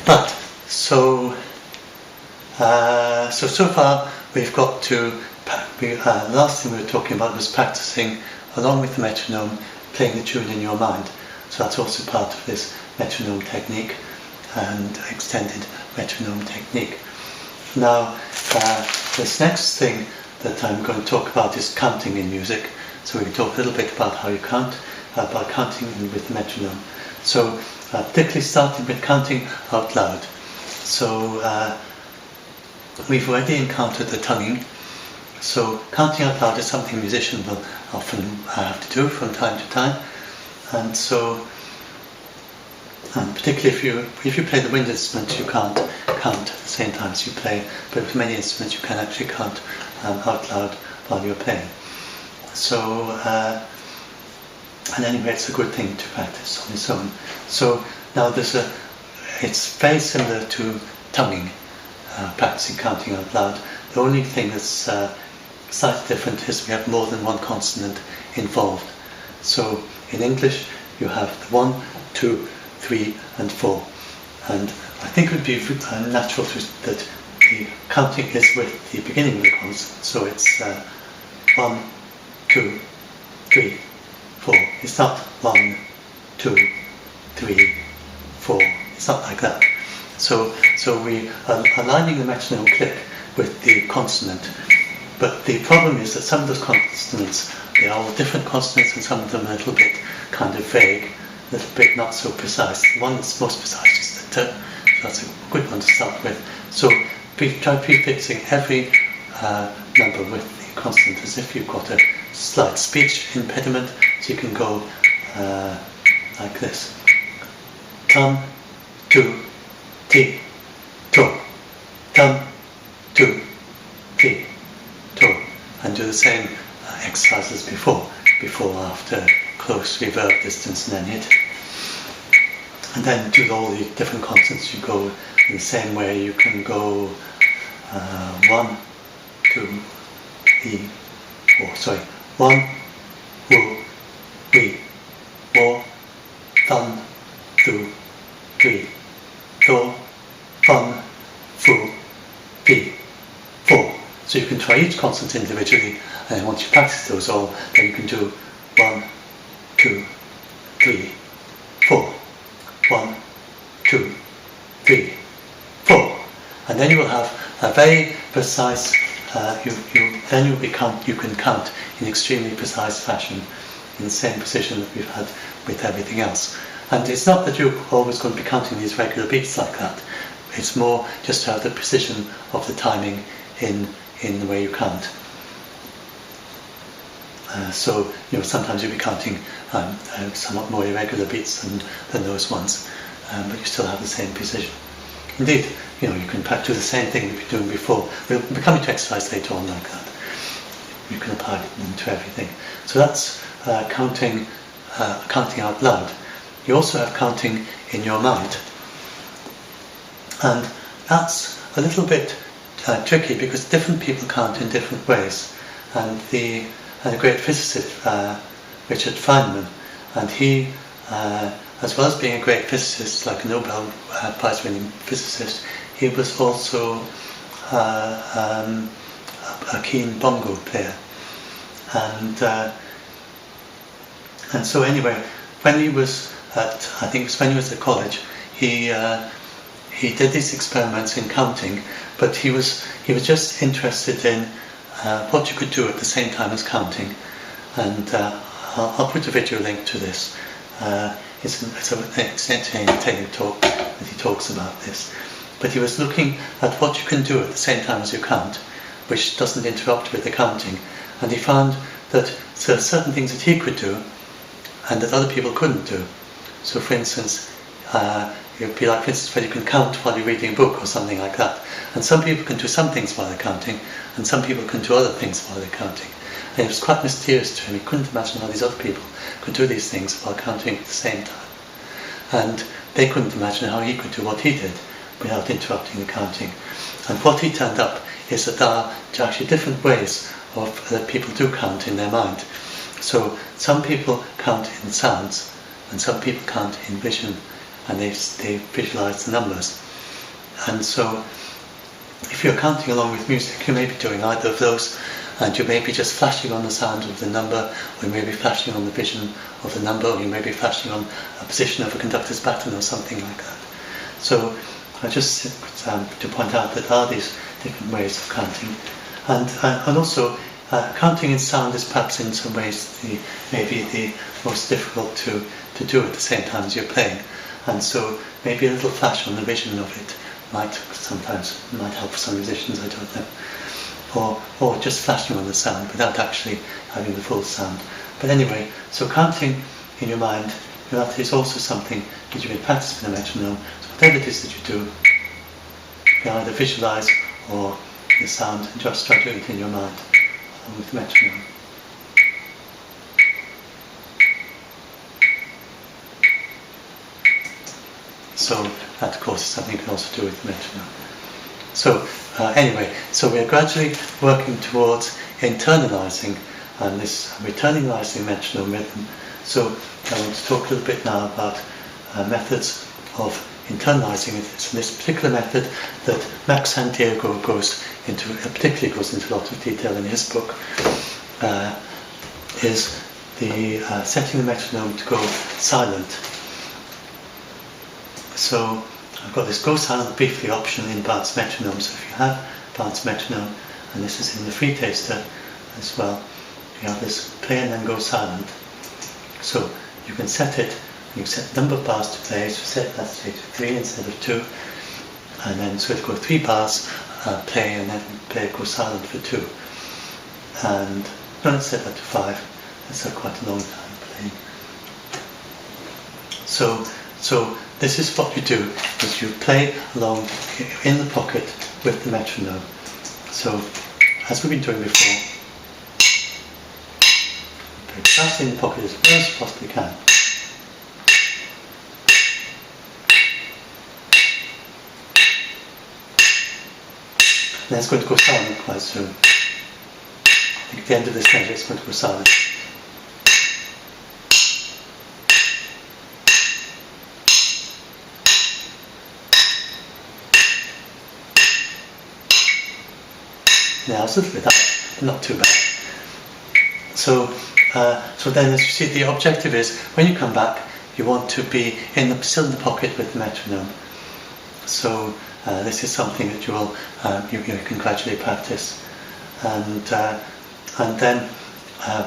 But so far we've got to. Last thing we were talking about was practicing along with the metronome, playing the tune in your mind. So that's also part of this metronome technique and extended metronome technique. Now, this next thing that I'm going to talk about is counting in music. So we can talk a little bit about how you count, about counting with the metronome. So particularly starting with counting out loud. So we've already encountered the tonguing. So counting out loud is something a musician will often have to do from time to time. And so, particularly if you play the wind instrument, you can't count at the same time as you play, but with many instruments you can actually count out loud while you're playing. So, and anyway, it's a good thing to practice on its own. So now it's very similar to tonguing, practicing counting out loud. The only thing that's slightly different is we have more than one consonant involved. So in English you have the 1, 2, 3 and 4. And I think it would be natural that the counting is with the beginning of the consonant. So it's 1, 2, 3, 4. It's not 1, 2, 3, 4. It's not like that. So we are aligning the metronome click with the consonant. But the problem is that some of those consonants, they are all different consonants, and some of them are a little bit kind of vague, a little bit not so precise. The one that's most precise is the t. So that's a good one to start with. So try prefixing every number with the consonant as if you've got a slight speech impediment. So you can go like this: tum, tu, ti, to, tum, tu, ti, to, and do the same exercises before, after, close, reverb, distance, and then hit. And then do all the different consonants. You go in the same way. You can go 1, 2, 3, 4. Sorry, 1, woo, we, wo, thun, tu, three, do, fun, fu, pi, 4. So you can try each consonant individually, and then once you practice those all, then you can do 1, 2, 3, 4. 1, 2, 3, 4. And then you will have a very precise, you can count in extremely precise fashion, in the same precision that we've had with everything else. And it's not that you're always going to be counting these regular beats like that. It's more just to have the precision of the timing in the way you count. So sometimes you'll be counting somewhat more irregular beats than those ones, but you still have the same precision. Indeed, you can do the same thing you've been doing before. We'll be coming to exercise later on like that. You can apply them to everything. So that's counting out loud. You also have counting in your mind, and that's a little bit tricky because different people count in different ways. And the great physicist Richard Feynman, and he, as well as being a great physicist, like a Nobel Prize-winning physicist, he was also a keen bongo player. And so anyway, when he was when he was at college, he did these experiments in counting, but he was just interested in what you could do at the same time as counting. And I'll put a video link to this. It's an entertaining talk that he talks about this. But he was looking at what you can do at the same time as you count, which doesn't interrupt with the counting. And he found that there are certain things that he could do and that other people couldn't do. So for instance, it would be like, for instance, where you can count while you're reading a book or something like that. And some people can do some things while they're counting, and some people can do other things while they're counting. And it was quite mysterious to him. He couldn't imagine how these other people could do these things while counting at the same time. And they couldn't imagine how he could do what he did without interrupting the counting. And what he turned up is that there are actually different ways that people do count in their mind. So some people count in sounds, and some people count in vision, and they visualize the numbers. And so if you're counting along with music, you may be doing either of those, and you may be just flashing on the sound of the number, or you may be flashing on the vision of the number, or you may be flashing on a position of a conductor's baton or something like that. So I just to point out that there are these different ways of counting, and also counting in sound is perhaps in some ways maybe the most difficult to do at the same time as you're playing, and so maybe a little flash on the vision of it might help some musicians, I don't know, or just flashing on the sound without actually having the full sound. But anyway, so counting in your mind, that is also something that you may practice with a metronome. So whatever it is that you do, you can either visualize or the sound, and just try doing it in your mind along with the metronome. So that, of course, is something you can also do with the metronome. So anyway, so we're gradually working towards internalizing this internalizing metronome rhythm. So I want to talk a little bit now about methods of internalizing it. So this particular method that Max Santiago particularly goes into a lot of detail in his book, is the setting the metronome to go silent. So I've got this go silent briefly option in Bart's metronome. So if you have Bart's metronome, and this is in the free taster as well, you have this play and then go silent. So you can set it, you set the number of bars to play, so set that to 3 instead of 2, and then so it'll go 3 bars, play, and then play go silent for 2. And let's set that to 5, that's quite a long time playing. So this is what you do, is you play along in the pocket with the metronome. So, as we've been doing before, play fast in the pocket as well as you possibly can. And then it's going to go silent quite soon. I think at the end of this measure it's going to go silent. Now it's a little bit up, but not too bad. So then, as you see, the objective is when you come back, you want to be still in the pocket with the metronome. So this is something that you can gradually practice, and then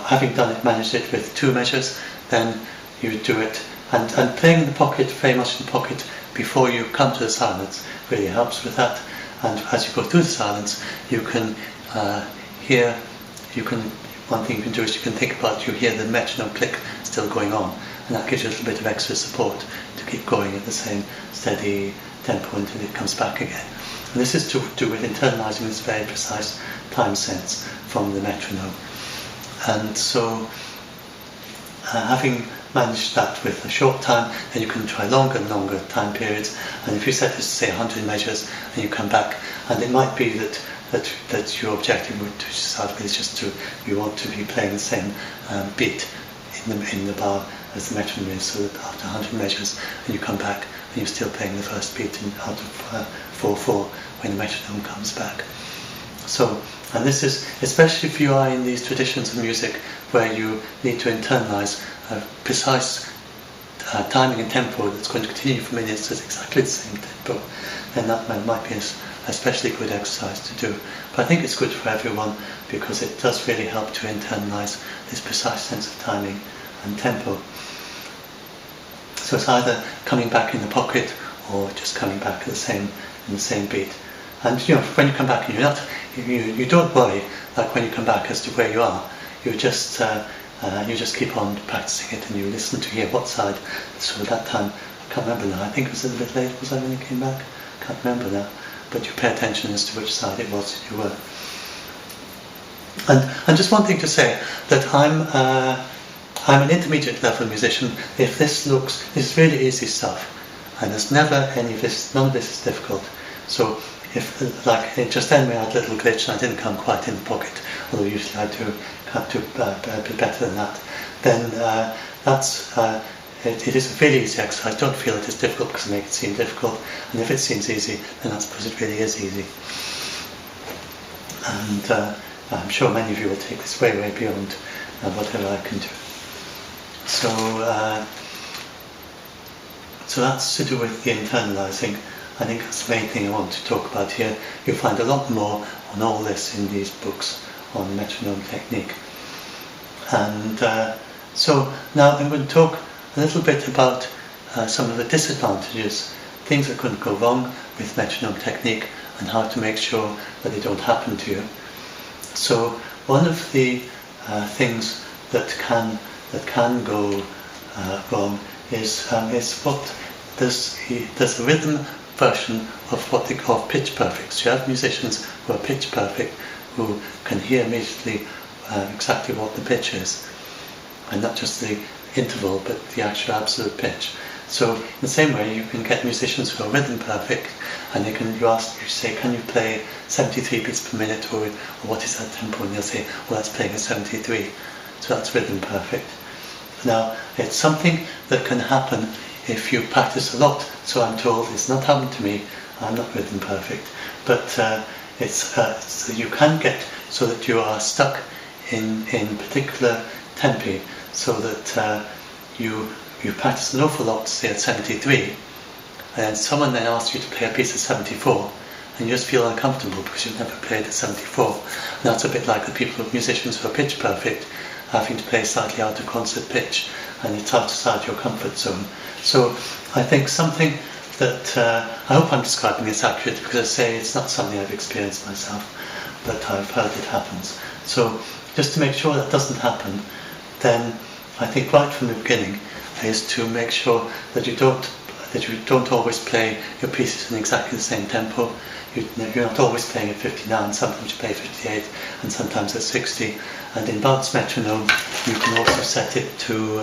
having managed it with 2 measures, then you do it and playing in the pocket, very much in the pocket before you come to the silence really helps with that. And as you go through the silence, you can hear. One thing you can do is you can think about, you hear the metronome click still going on, and that gives you a little bit of extra support to keep going at the same steady tempo until it comes back again. And this is to do with internalizing this very precise time sense from the metronome. And so, having managed that with a short time, then you can try longer and longer time periods. And if you set this to say 100 measures, and you come back, and it might be that your objective would to start with is just you want to be playing the same beat in the bar as the metronome is, so that after 100 measures, and you come back and you're still playing the first beat out of 4/4 when the metronome comes back. So, and this is especially if you are in these traditions of music where you need to internalize a precise timing and tempo that's going to continue for minutes at exactly the same tempo, then that might be an especially good exercise to do. But I think it's good for everyone because it does really help to internalize this precise sense of timing and tempo. So it's either coming back in the pocket or just coming back in the same beat. And when you come back, you don't worry like when you come back as to where you are. You just keep on practicing it, and you listen to hear what side. So at that time, I can't remember now. I think it was a little bit late. Was I when you came back? I can't remember now. But you pay attention as to which side it was that you were. And just one thing to say, that I'm an intermediate level musician. If this is really easy stuff, and there's never any of this, none of this is difficult. So if just then we had a little glitch and I didn't come quite in the pocket, although usually I do a bit better than that, then it is a really easy exercise. Don't feel it is difficult because I make it seem difficult, and if it seems easy, then that's because it really is easy. And I'm sure many of you will take this way, way beyond whatever I can do. So, so that's to do with the internalizing. I think that's the main thing I want to talk about here. You'll find a lot more on all this in these books on metronome technique. And so now I'm going to talk a little bit about some of the disadvantages, things that could go wrong with metronome technique, and how to make sure that they don't happen to you. So one of the things that can go wrong is what there's a rhythm version of what they call pitch perfect. So you have musicians who are pitch perfect, who can hear immediately exactly what the pitch is, and not just the interval but the actual absolute pitch. So in the same way, you can get musicians who are rhythm perfect, and you say, can you play 73 beats per minute, or what is that tempo? And they'll say, well, that's playing at 73. So that's rhythm perfect. Now, it's something that can happen if you practice a lot. So I'm told, it's not happened to me, I'm not rhythm perfect, but so you can get so that you are stuck in particular tempi, so that you practice an awful lot, say at 73, and someone then asks you to play a piece at 74, and you just feel uncomfortable because you've never played at 74. And that's a bit like the musicians who are pitch perfect, having to play slightly out of concert pitch, and it's outside your comfort zone. So I think something that, I hope I'm describing this accurately, because I say it's not something I've experienced myself, but I've heard it happens. So just to make sure that doesn't happen, then I think right from the beginning is to make sure that you don't always play your pieces in exactly the same tempo. You're not always playing at 59, sometimes you play 58 and sometimes at 60. And in bounce metronome, you can also set it to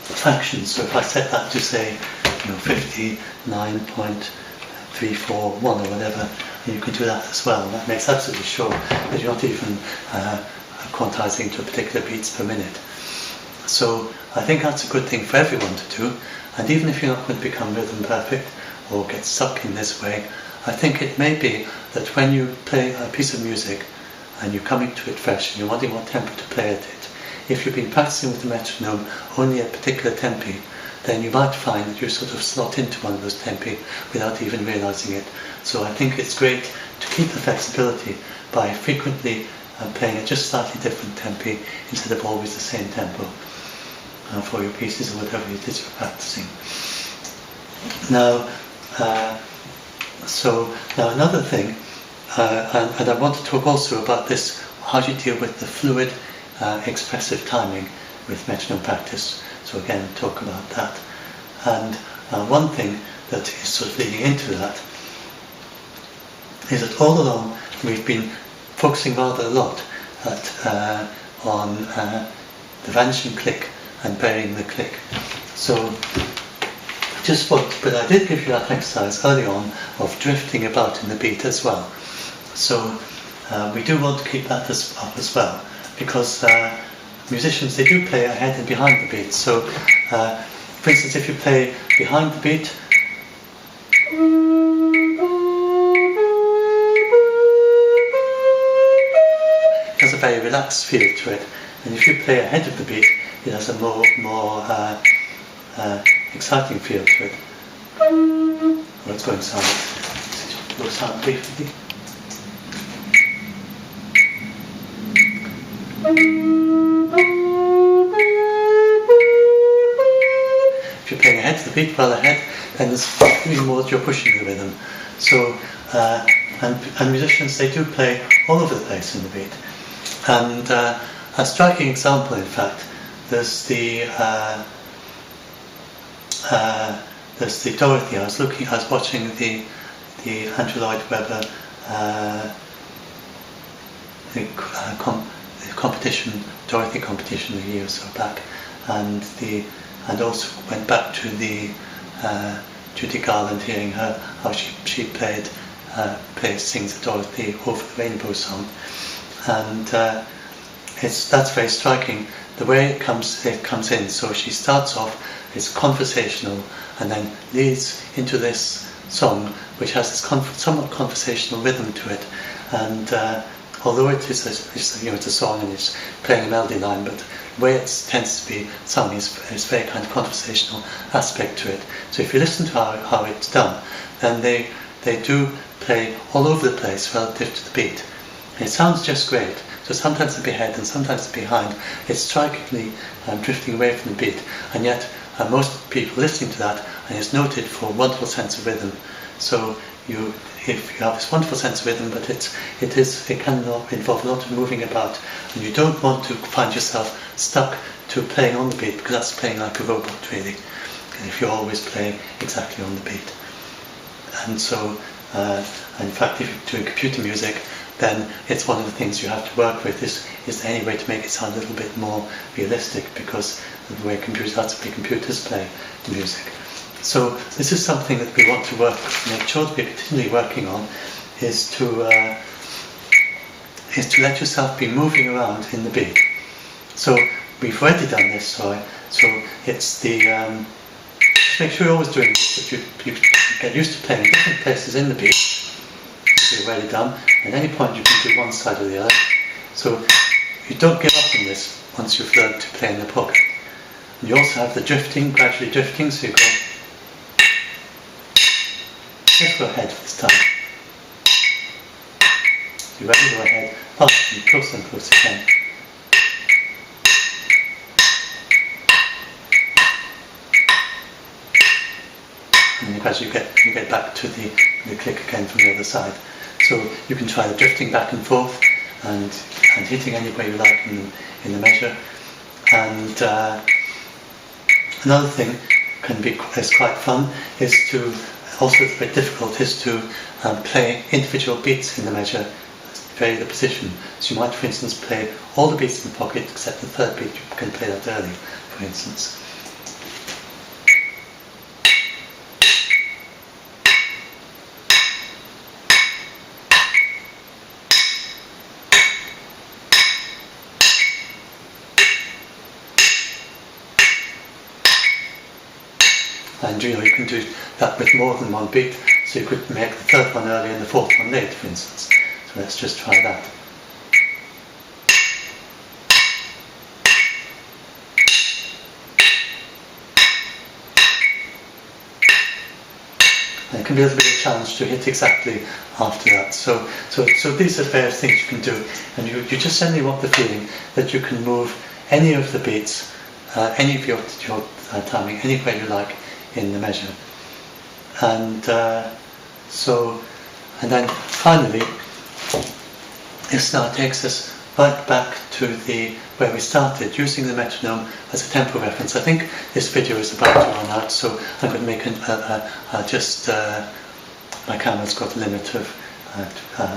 fractions. So if I set that to say 59.341 or whatever, you can do that as well. And that makes absolutely sure that you're not even quantizing to a particular beats per minute. So I think that's a good thing for everyone to do. And even if you're not going to become rhythm perfect or get stuck in this way, I think it may be that when you play a piece of music and you're coming to it fresh and you're wondering what tempo to play at it, if you've been practicing with the metronome only at particular tempi, then you might find that you sort of slot into one of those tempi without even realizing it. So I think it's great to keep the flexibility by frequently playing at just slightly different tempi instead of always the same tempo for your pieces or whatever it is you're practicing. Now, now another thing, and I want to talk also about this, how do you deal with the fluid expressive timing with metronome practice. So again, talk about that. And one thing that is sort of leading into that is that all along we've been focusing rather a lot on the vanishing click and burying the click. So but I did give you that exercise early on of drifting about in the beat as well. So we do want to keep that up as well, because musicians, they do play ahead and behind the beat. So for instance, if you play behind the beat, it has a very relaxed feel to it. And if you play ahead of the beat, it has a more exciting feel to it. Well, it's going silent. Go silent briefly. If you're playing ahead of the beat, well ahead, then there's even more that you're pushing the rhythm. So, and musicians, they do play all over the place in the beat. And a striking example, in fact, there's the Dorothy. I was watching the Andrew Lloyd Webber the competition, Dorothy competition a year or so back, and also went back to the Judy Garland, hearing her how she sings the Dorothy Over the Rainbow song, and that's very striking the way it comes in. So she starts off, it's conversational, and then leads into this song, which has this somewhat conversational rhythm to it. And although it's a song and it's playing a melody line, but the way it tends to be sung is very kind of conversational aspect to it. So if you listen to how it's done, then they do play all over the place relative to the beat. And it sounds just great. So sometimes at the head and sometimes at the behind, it's strikingly drifting away from the beat. And yet most people listening to that, and it's noted for a wonderful sense of rhythm. So if you have this wonderful sense of rhythm, but it can involve a lot of moving about, and you don't want to find yourself stuck to playing on the beat, because that's playing like a robot really, if you're always playing exactly on the beat. And so, in fact, if you're doing computer music, then it's one of the things you have to work with is any way to make it sound a little bit more realistic, because of the way that's the way computers play music. So this is something that we want to make sure that we're continually working on, is to let yourself be moving around in the beat. So we've already done this, so it's the just make sure you're always doing this, that you get used to playing different places in the beat. You've already done. At any point you can do one side or the other. So you don't give up on this once you've learned to play in the pocket. And you also have the drifting, gradually drifting, so you go. Let's go ahead this time. You ready? Go ahead. Faster and closer again. And then as you get back to the click again from the other side. So you can try the drifting back and forth and hitting any way you like in the measure. And another thing is quite fun is to, also it's a bit difficult, is to play individual beats in the measure, vary the position. So you might, for instance, play all the beats in the pocket except the third beat. You can play that early, for instance. And you can do that with more than one beat, so you could make the third one early and the fourth one late, for instance. So let's just try that. And it can be a little bit of a challenge to hit exactly after that. So these are various things you can do, and you just suddenly want the feeling that you can move any of the beats, any of your timing, anywhere you like in the measure. And and then finally, this now takes us right back to where we started, using the metronome as a tempo reference. I think this video is about to run out, so I'm going to make my camera's got a limit of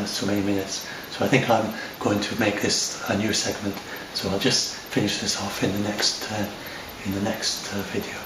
so many minutes. So I think I'm going to make this a new segment. So I'll just finish this off in the next video.